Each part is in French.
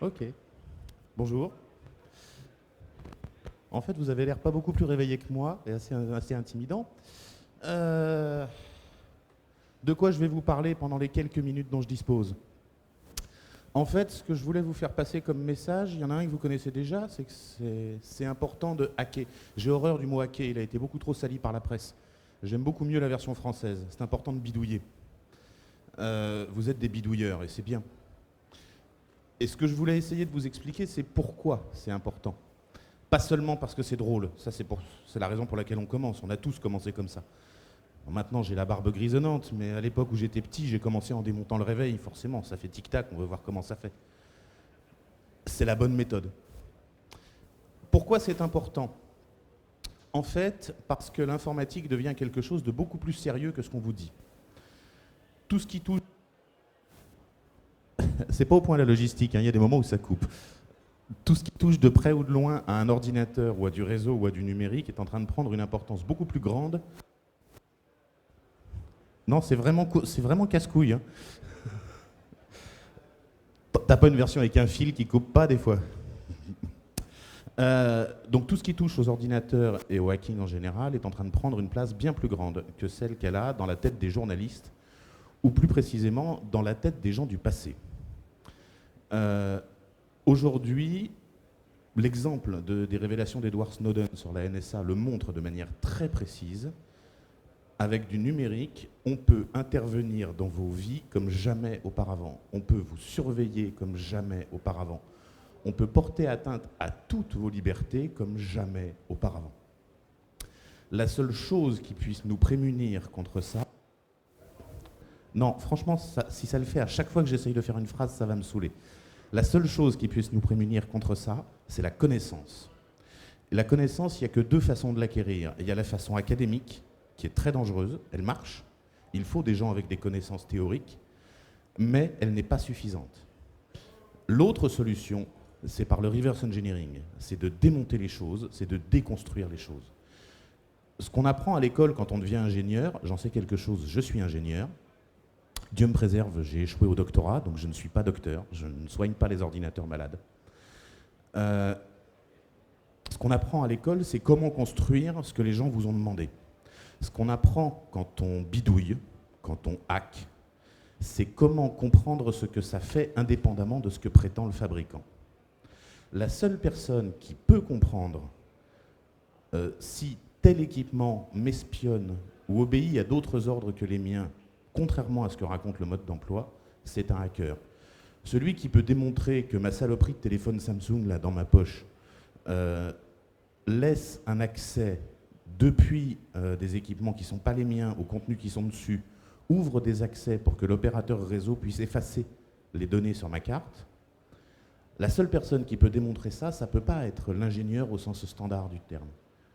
Ok. Bonjour. En fait, vous avez l'air pas beaucoup plus réveillé que moi et assez intimidant. Euh, de quoi je vais vous parler pendant les quelques minutes dont je dispose? En fait, ce que je voulais vous faire passer comme message, il y en a un que vous connaissez déjà, c'est que c'est important de hacker. J'ai horreur du mot hacker, il a été beaucoup trop sali par la presse. J'aime beaucoup mieux la version française. C'est important de bidouiller. Vous êtes des bidouilleurs et c'est bien. Et ce que je voulais essayer de vous expliquer, c'est pourquoi c'est important. Pas seulement parce que c'est drôle, ça c'est la raison pour laquelle on commence, on a tous commencé comme ça. Bon, maintenant j'ai la barbe grisonnante, mais à l'époque où j'étais petit, j'ai commencé en démontant le réveil, forcément, ça fait tic-tac, on veut voir comment ça fait. C'est la bonne méthode. Pourquoi c'est important? En fait, parce que l'informatique devient quelque chose de beaucoup plus sérieux que ce qu'on vous dit. Tout ce qui touche... C'est pas au point la logistique, hein, il y a des moments où ça coupe. Tout ce qui touche de près ou de loin à un ordinateur ou à du réseau ou à du numérique est en train de prendre une importance beaucoup plus grande. Non, c'est vraiment casse-couille. Hein. T'as pas une version avec un fil qui coupe pas des fois. Donc tout ce qui touche aux ordinateurs et au hacking en général est en train de prendre une place bien plus grande que celle qu'elle a dans la tête des journalistes, ou plus précisément dans la tête des gens du passé. Aujourd'hui, l'exemple des révélations d'Edward Snowden sur la NSA le montre de manière très précise. Avec du numérique, on peut intervenir dans vos vies comme jamais auparavant. On peut vous surveiller comme jamais auparavant. On peut porter atteinte à toutes vos libertés comme jamais auparavant. La seule chose qui puisse nous prémunir contre ça... Non, franchement, si ça le fait à chaque fois que j'essaye de faire une phrase, ça va me saouler. La seule chose qui puisse nous prémunir contre ça, c'est la connaissance. Et la connaissance, il n'y a que deux façons de l'acquérir. Il y a la façon académique, qui est très dangereuse, elle marche, il faut des gens avec des connaissances théoriques, mais elle n'est pas suffisante. L'autre solution, c'est par le reverse engineering, c'est de démonter les choses, c'est de déconstruire les choses. Ce qu'on apprend à l'école quand on devient ingénieur, j'en sais quelque chose, je suis ingénieur, Dieu me préserve, j'ai échoué au doctorat, donc je ne suis pas docteur, je ne soigne pas les ordinateurs malades. Ce qu'on apprend à l'école, c'est comment construire ce que les gens vous ont demandé. Ce qu'on apprend quand on bidouille, quand on hack, c'est comment comprendre ce que ça fait indépendamment de ce que prétend le fabricant. La seule personne qui peut comprendre si tel équipement m'espionne ou obéit à d'autres ordres que les miens, contrairement à ce que raconte le mode d'emploi, c'est un hacker. Celui qui peut démontrer que ma saloperie de téléphone Samsung là dans ma poche laisse un accès depuis des équipements qui ne sont pas les miens aux contenus qui sont dessus, ouvre des accès pour que l'opérateur réseau puisse effacer les données sur ma carte, la seule personne qui peut démontrer ça, ça ne peut pas être l'ingénieur au sens standard du terme.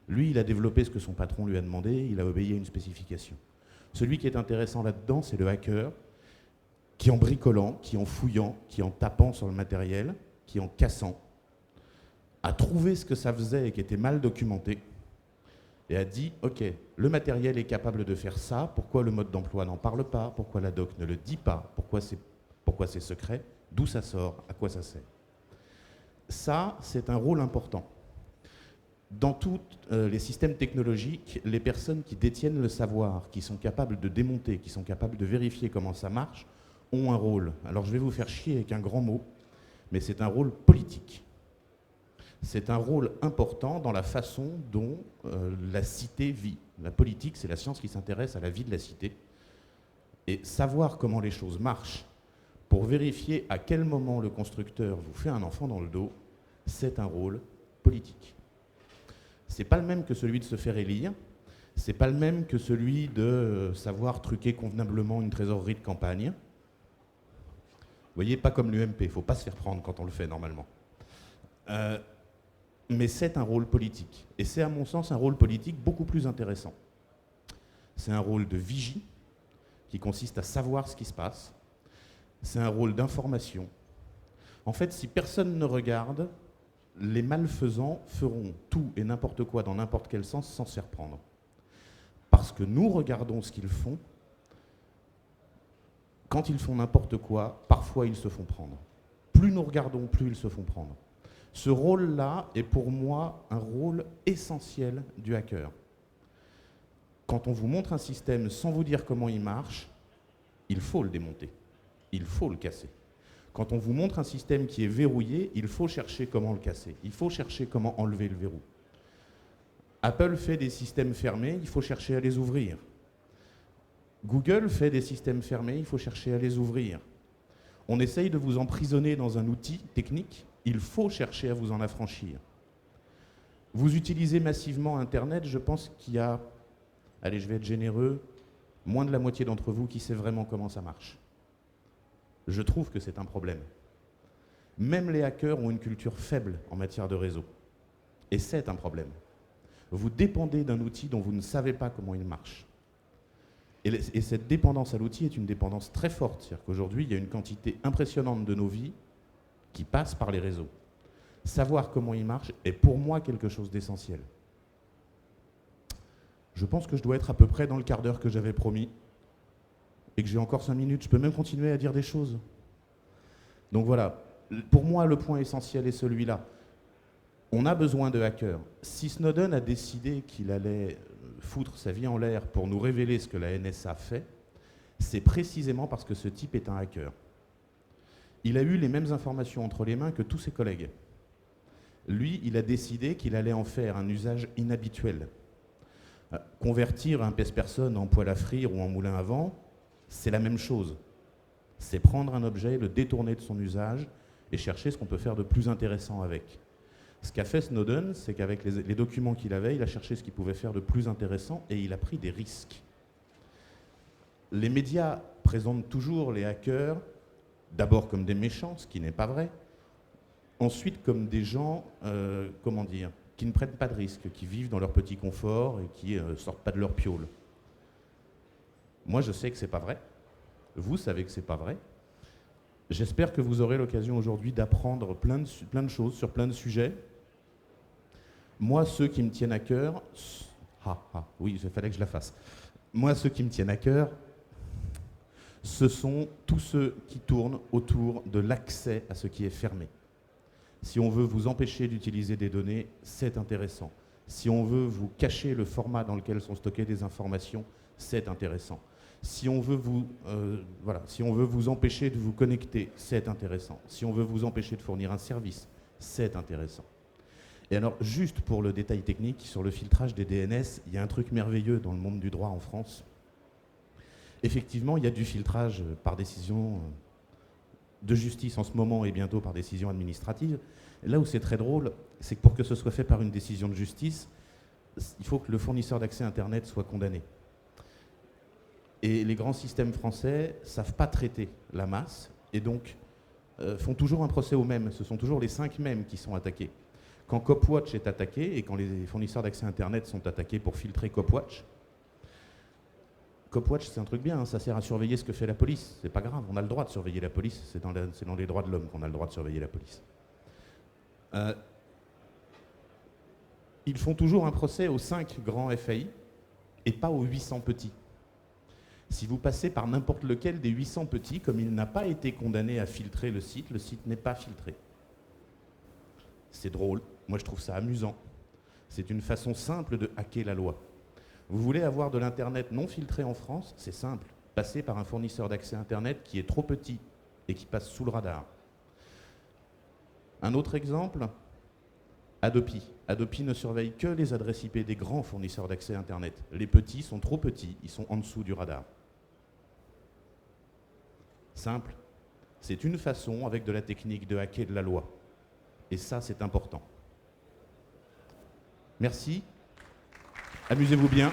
Lui, il a développé ce que son patron lui a demandé, il a obéi à une spécification. Celui qui est intéressant là-dedans, c'est le hacker, qui en bricolant, qui en fouillant, qui en tapant sur le matériel, qui en cassant, a trouvé ce que ça faisait et qui était mal documenté, et a dit, ok, le matériel est capable de faire ça, pourquoi le mode d'emploi n'en parle pas, pourquoi la doc ne le dit pas, pourquoi c'est secret, d'où ça sort, à quoi ça sert. Ça, c'est un rôle important. Dans tous les systèmes technologiques, les personnes qui détiennent le savoir, qui sont capables de démonter, qui sont capables de vérifier comment ça marche, ont un rôle. Alors je vais vous faire chier avec un grand mot, mais c'est un rôle politique. C'est un rôle important dans la façon dont la cité vit. La politique, c'est la science qui s'intéresse à la vie de la cité. Et savoir comment les choses marchent pour vérifier à quel moment le constructeur vous fait un enfant dans le dos, c'est un rôle politique. C'est pas le même que celui de se faire élire, c'est pas le même que celui de savoir truquer convenablement une trésorerie de campagne. Vous voyez, pas comme l'UMP, il ne faut pas se faire prendre quand on le fait normalement. Mais c'est un rôle politique. Et c'est à mon sens un rôle politique beaucoup plus intéressant. C'est un rôle de vigie qui consiste à savoir ce qui se passe. C'est un rôle d'information. En fait, si personne ne regarde, les malfaisants feront tout et n'importe quoi dans n'importe quel sens sans se faire prendre. Parce que nous regardons ce qu'ils font. Quand ils font n'importe quoi, parfois ils se font prendre. plus nous regardons, plus ils se font prendre. Ce rôle-là est pour moi un rôle essentiel du hacker. Quand on vous montre un système sans vous dire comment il marche, il faut le démonter, il faut le casser. Quand on vous montre un système qui est verrouillé, il faut chercher comment le casser, il faut chercher comment enlever le verrou. Apple fait des systèmes fermés, il faut chercher à les ouvrir. Google fait des systèmes fermés, il faut chercher à les ouvrir. On essaye de vous emprisonner dans un outil technique, il faut chercher à vous en affranchir. Vous utilisez massivement Internet, je pense qu'il y a, allez, je vais être généreux, moins de la moitié d'entre vous qui sait vraiment comment ça marche. Je trouve que c'est un problème. Même les hackers ont une culture faible en matière de réseau. Et c'est un problème. Vous dépendez d'un outil dont vous ne savez pas comment il marche. Et cette dépendance à l'outil est une dépendance très forte. C'est-à-dire qu'aujourd'hui, il y a une quantité impressionnante de nos vies qui passe par les réseaux. Savoir comment il marche est pour moi quelque chose d'essentiel. Je pense que je dois être à peu près dans le quart d'heure que j'avais promis et que j'ai encore 5 minutes. Je peux même continuer à dire des choses. Donc voilà, pour moi, le point essentiel est celui-là. On a besoin de hackers. Si Snowden a décidé qu'il allait foutre sa vie en l'air pour nous révéler ce que la NSA fait, c'est précisément parce que ce type est un hacker. Il a eu les mêmes informations entre les mains que tous ses collègues. Lui, il a décidé qu'il allait en faire un usage inhabituel. Convertir un pèse-personne en poêle à frire ou en moulin à vent, c'est la même chose. C'est prendre un objet, le détourner de son usage et chercher ce qu'on peut faire de plus intéressant avec. Ce qu'a fait Snowden, c'est qu'avec les documents qu'il avait, il a cherché ce qu'il pouvait faire de plus intéressant et il a pris des risques. Les médias présentent toujours les hackers d'abord comme des méchants, ce qui n'est pas vrai. Ensuite comme des gens, qui ne prennent pas de risques, qui vivent dans leur petit confort et qui ne sortent pas de leur piaule. Moi, je sais que c'est pas vrai. Vous savez que c'est pas vrai. J'espère que vous aurez l'occasion aujourd'hui d'apprendre plein de choses sur plein de sujets. Moi, ceux qui me tiennent à cœur... oui, il fallait que je la fasse. Moi, ceux qui me tiennent à cœur, ce sont tous ceux qui tournent autour de l'accès à ce qui est fermé. Si on veut vous empêcher d'utiliser des données, c'est intéressant. Si on veut vous cacher le format dans lequel sont stockées des informations, c'est intéressant. Si on veut vous empêcher de vous connecter, c'est intéressant. Si on veut vous empêcher de fournir un service, c'est intéressant. Et alors, juste pour le détail technique, sur le filtrage des DNS, il y a un truc merveilleux dans le monde du droit en France. Effectivement, il y a du filtrage par décision de justice en ce moment et bientôt par décision administrative. Là où c'est très drôle, c'est que pour que ce soit fait par une décision de justice, il faut que le fournisseur d'accès Internet soit condamné. Et les grands systèmes français ne savent pas traiter la masse et donc font toujours un procès aux mêmes. Ce sont toujours les 5 mêmes qui sont attaqués. Quand Copwatch est attaqué et quand les fournisseurs d'accès Internet sont attaqués pour filtrer Copwatch, Copwatch, c'est un truc bien, hein, ça sert à surveiller ce que fait la police. C'est pas grave, on a le droit de surveiller la police. C'est dans les droits de l'homme qu'on a le droit de surveiller la police. Ils font toujours un procès aux 5 grands FAI et pas aux 800 petits. Si vous passez par n'importe lequel des 800 petits, comme il n'a pas été condamné à filtrer le site n'est pas filtré. C'est drôle, moi je trouve ça amusant. C'est une façon simple de hacker la loi. Vous voulez avoir de l'Internet non filtré en France? C'est simple. Passez par un fournisseur d'accès Internet qui est trop petit et qui passe sous le radar. Un autre exemple, Adopi. Adopi ne surveille que les adresses IP des grands fournisseurs d'accès Internet. Les petits sont trop petits, ils sont en dessous du radar. Simple. C'est une façon, avec de la technique, de hacker de la loi. Et ça, c'est important. Merci. Amusez-vous bien.